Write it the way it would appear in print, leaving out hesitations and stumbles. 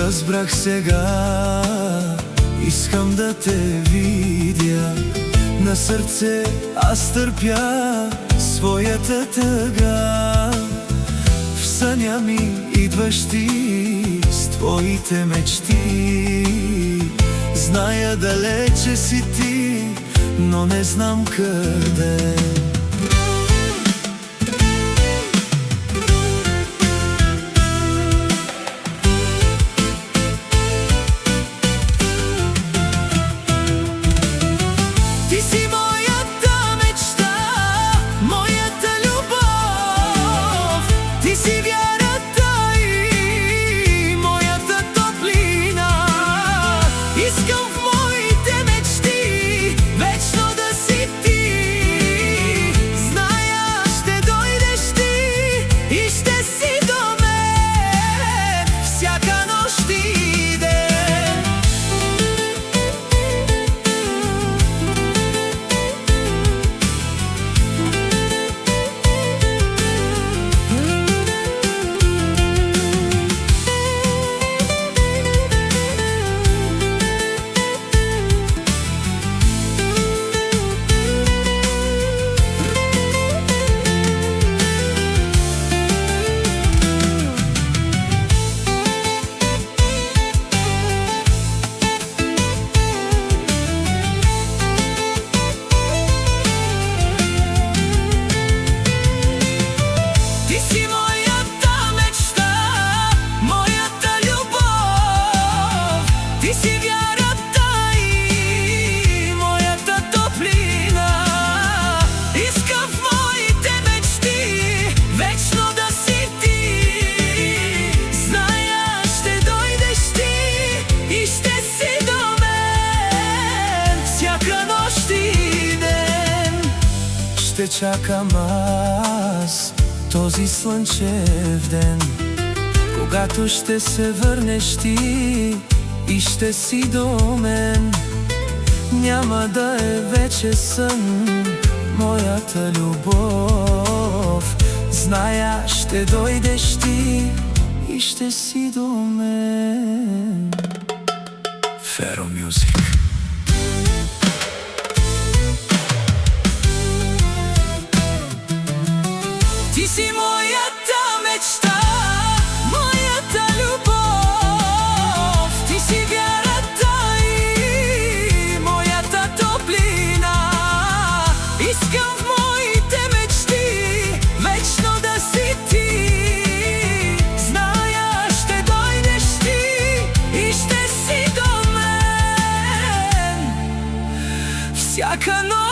Разбрах сега, искам да те видя. На сърце аз търпя своята тъга. В съня ми идваш ти с твоите мечти. Зная далече си ти, но не знам къде. Ти си моята мечта, моята любов. Ти си вярата и моята топлина. Искам в моите мечти вечно да си ти. Зная, ще дойдеш ти и ще си до мен всяка нощ и ден. Ти си моята мечта, моята любов. Ти си вярата и моята топлина. Искам в моите мечти вечно да си ти. Зная, ще дойдеш ти и ще си до мен всяка нощ и ден. Ще чакам аз този слънчев ден, когато ще се върнеш ти и ще си до мен. Няма да е вече сън моята любов. Зная, ще дойдеш ти и ще си до мен. Феро Мюзик. Ти си моята мечта, моята любов. Ти си вярата и моята топлина. Искам в моите мечти вечно да си ти. Зная, ще дойдеш ти и ще си до мен всяка нощ.